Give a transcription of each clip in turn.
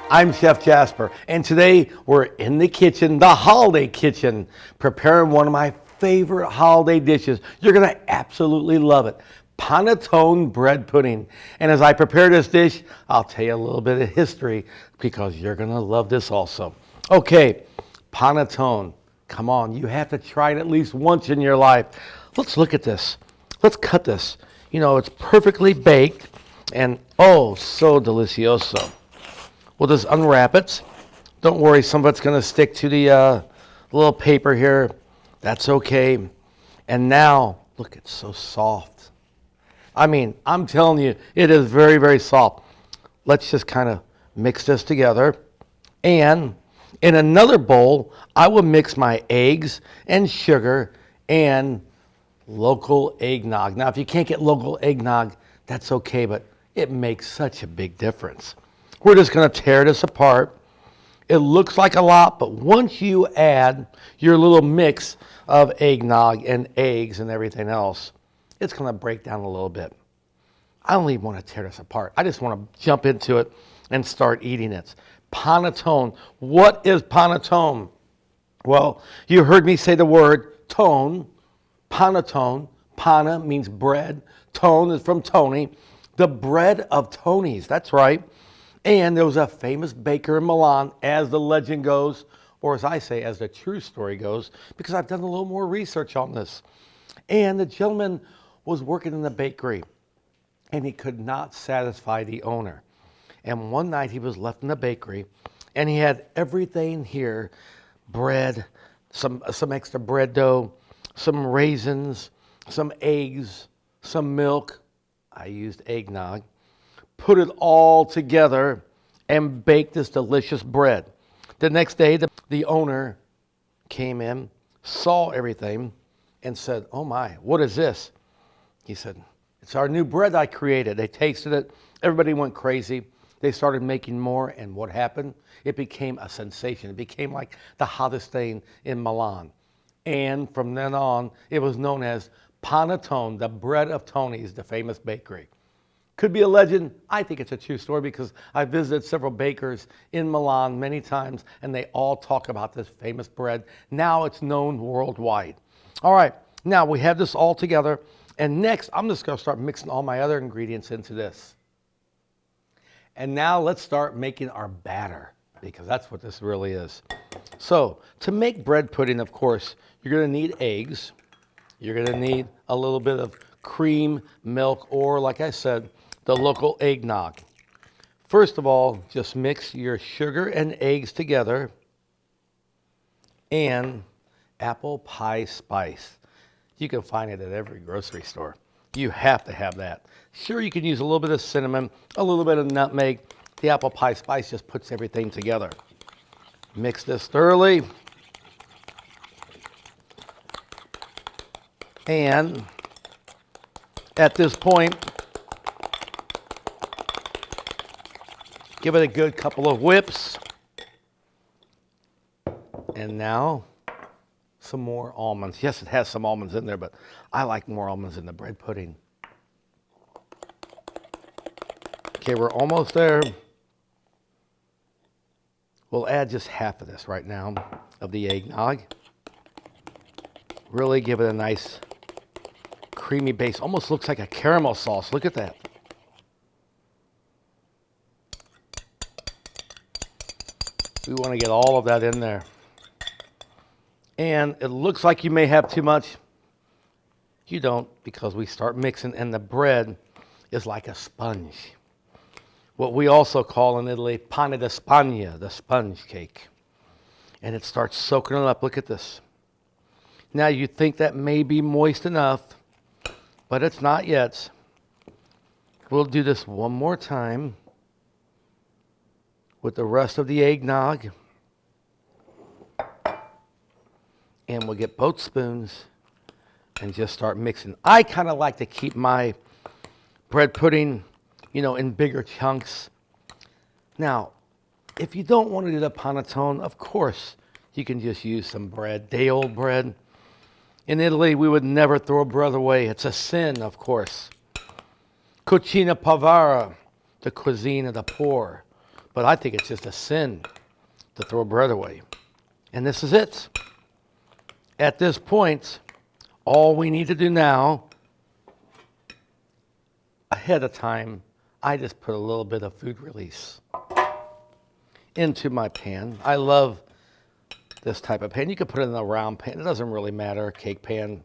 I'm Chef Jasper, and today we're in the kitchen, the holiday kitchen, preparing one of my favorite holiday dishes. You're going to absolutely love it. Panettone bread pudding. And as I prepare this dish, I'll tell you a little bit of history because you're going to love this also. Okay, panettone. Come on, you have to try it at least once in your life. Let's look at this. Let's cut this. You know, it's perfectly baked and oh, so delicioso. We'll just unwrap it. Don't worry, some of it's going to stick to the little paper here. That's okay. And now, look, it's so soft. I mean, I'm telling you, it is very, very soft. Let's just kind of mix this together. And in another bowl, I will mix my eggs and sugar and local eggnog. Now, if you can't get local eggnog, that's okay, but it makes such a big difference. We're just going to tear this apart. It looks like a lot, but once you add your little mix of eggnog and eggs and everything else, it's going to break down a little bit. I don't even want to tear this apart. I just want to jump into it and start eating it. Panettone. What is panettone? Well, you heard me say the word tone. Panettone. Pana means bread. Tone is from Tony. The bread of Tony's. That's right. And there was a famous baker in Milan, as the legend goes, or as I say, as the true story goes, because I've done a little more research on this. And the gentleman was working in the bakery, and he could not satisfy the owner. And one night he was left in the bakery, and he had everything here, bread, some extra bread dough, some raisins, some eggs, some milk. I used eggnog. Put it all together and bake this delicious bread. The next day, the owner came in, saw everything, and said, "Oh my, what is this?" He said, "It's our new bread I created." They tasted it. Everybody went crazy. They started making more, and what happened? It became a sensation. It became like the hottest thing in Milan. And from then on, it was known as Panettone, the bread of Tony's, the famous bakery. Could be a legend. I think it's a true story because I visited several bakers in Milan many times, and they all talk about this famous bread. Now it's known worldwide. All right, now we have this all together, and next I'm just going to start mixing all my other ingredients into this. And now let's start making our batter, because that's what this really is. So to make bread pudding, of course, you're going to need eggs. You're going to need a little bit of cream, milk, or like I said, the local eggnog. First of all, just mix your sugar and eggs together and apple pie spice. You can find it at every grocery store. You have to have that. Sure, you can use a little bit of cinnamon, a little bit of nutmeg. The apple pie spice just puts everything together. Mix this thoroughly. And at this point, give it a good couple of whips. And now, some more almonds. Yes, it has some almonds in there, but I like more almonds in the bread pudding. Okay, we're almost there. We'll add just half of this right now, of the eggnog. Really give it a nice creamy base. Almost looks like a caramel sauce. Look at that. We want to get all of that in there. And it looks like you may have too much. You don't, because we start mixing, and the bread is like a sponge. What we also call in Italy, pane di Spagna, the sponge cake. And it starts soaking it up. Look at this. Now you think that may be moist enough, but it's not yet. We'll do this one more time with the rest of the eggnog. And we'll get both spoons and just start mixing. I kind of like to keep my bread pudding, in bigger chunks. Now, if you don't want to do the panettone, of course, you can just use some bread, day-old bread. In Italy, we would never throw bread away. It's a sin, of course. Cucina povera, the cuisine of the poor. But I think it's just a sin to throw bread away. And this is it. At this point, all we need to do now, ahead of time, I just put a little bit of food release into my pan. I love this type of pan. You could put it in a round pan. It doesn't really matter, cake pan.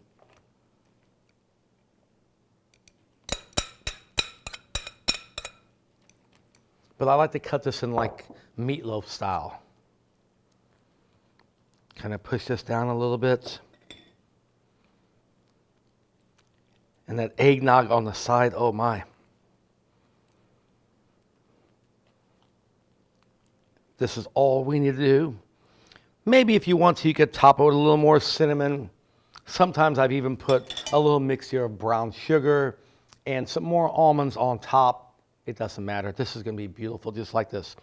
But I like to cut this in like meatloaf style. Kind of push this down a little bit. And that eggnog on the side, oh my. This is all we need to do. Maybe if you want to, you could top it with a little more cinnamon. Sometimes I've even put a little mixture of brown sugar and some more almonds on top. It doesn't matter. This is going to be beautiful, just like this.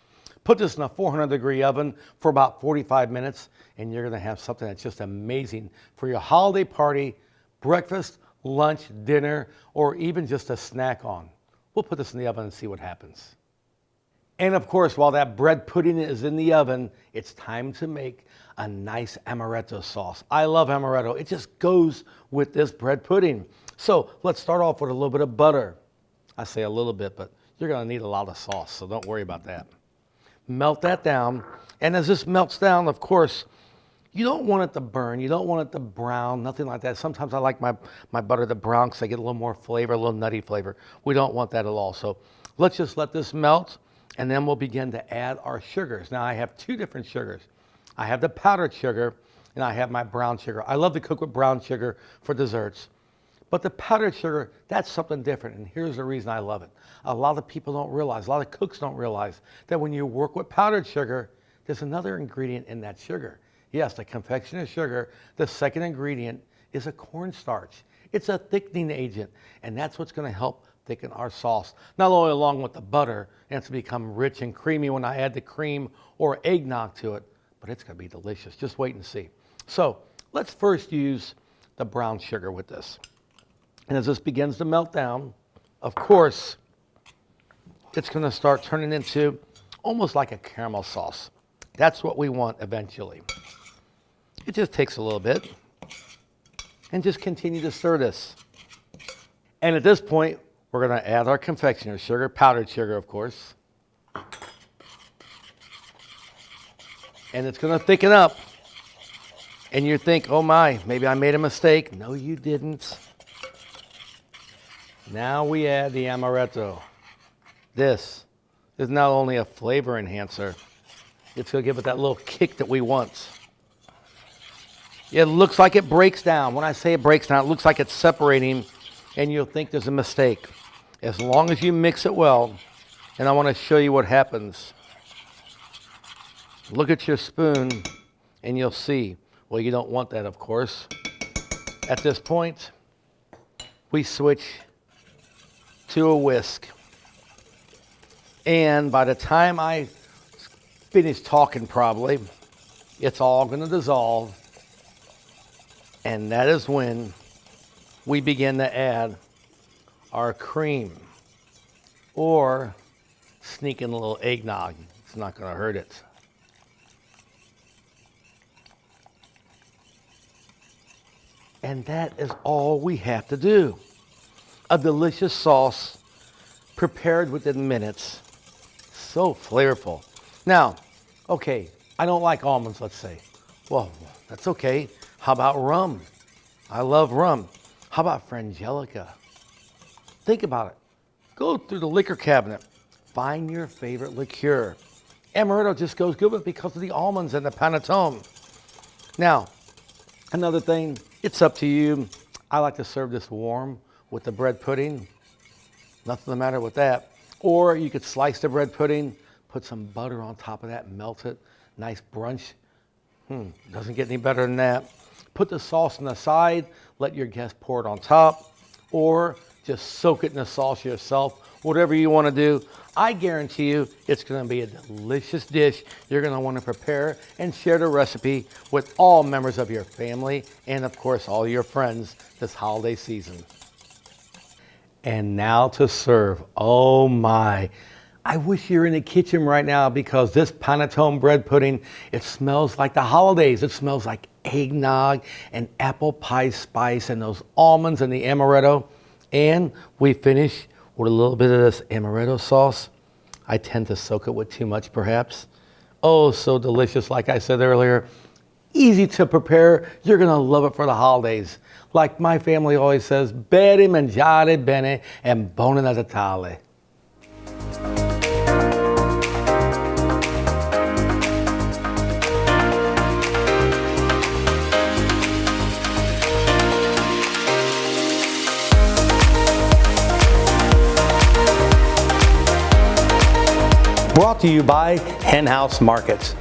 Put this in a 400-degree oven for about 45 minutes, and you're going to have something that's just amazing for your holiday party, breakfast, lunch, dinner, or even just a snack on. We'll put this in the oven and see what happens. And of course, while that bread pudding is in the oven, it's time to make a nice amaretto sauce. I love amaretto. It just goes with this bread pudding. So let's start off with a little bit of butter. I say a little bit, but you're going to need a lot of sauce, so don't worry about that. Melt that down. And as this melts down, of course, you don't want it to burn. You don't want it to brown, nothing like that. Sometimes I like my butter to brown because I get a little more flavor, a little nutty flavor. We don't want that at all. So let's just let this melt, and then we'll begin to add our sugars. Now I have two different sugars. I have the powdered sugar, and I have my brown sugar. I love to cook with brown sugar for desserts. But the powdered sugar, that's something different, and here's the reason I love it. A lot of people don't realize, a lot of cooks don't realize that when you work with powdered sugar, there's another ingredient in that sugar. Yes, the confectioner's sugar, the second ingredient is a cornstarch. It's a thickening agent, and that's what's going to help thicken our sauce. Not only along with the butter, and it's going to become rich and creamy when I add the cream or eggnog to it, but it's going to be delicious. Just wait and see. So let's first use the brown sugar with this. And as this begins to melt down, of course, it's going to start turning into almost like a caramel sauce. That's what we want eventually. It just takes a little bit. And just continue to stir this. And at this point, we're going to add our confectioner's sugar, powdered sugar, of course. And it's going to thicken up. And you think, oh my, maybe I made a mistake. No, you didn't. Now we add the amaretto. This is not only a flavor enhancer, it's going to give it that little kick that we want. It looks like it breaks down. When I say it breaks down, it looks like it's separating, and you'll think there's a mistake. As long as you mix it well, and I want to show you what happens. Look at your spoon, and you'll see. Well, you don't want that, of course. At this point, we switch to a whisk. And by the time I finish talking probably, it's all going to dissolve. And that is when we begin to add our cream or sneak in a little eggnog. It's not going to hurt it. And that is all we have to do. A delicious sauce prepared within minutes. So flavorful. Now, okay, I don't like almonds, let's say. Well, that's okay. How about rum? I love rum. How about frangelica? Think about it. Go through the liquor cabinet. Find your favorite liqueur. Amaretto just goes good with it because of the almonds and the panettone. Now, another thing, it's up to you. I like to serve this warm with the bread pudding. Nothing the matter with that. Or you could slice the bread pudding, put some butter on top of that, melt it. Nice brunch. Doesn't get any better than that. Put the sauce on the side, let your guests pour it on top, or just soak it in the sauce yourself. Whatever you want to do. I guarantee you it's going to be a delicious dish you're going to want to prepare and share the recipe with all members of your family and, of course, all your friends this holiday season. And now to serve. Oh my, I wish you're in the kitchen right now because this panettone bread pudding, it smells like the holidays. It smells like eggnog and apple pie spice and those almonds and the amaretto. And we finish with a little bit of this amaretto sauce. I tend to soak it with too much perhaps. Oh, so delicious, like I said earlier. Easy to prepare. You're gonna love it for the holidays. Like my family always says, bene mangiare bene and buon Natale. Brought to you by Hen House Markets.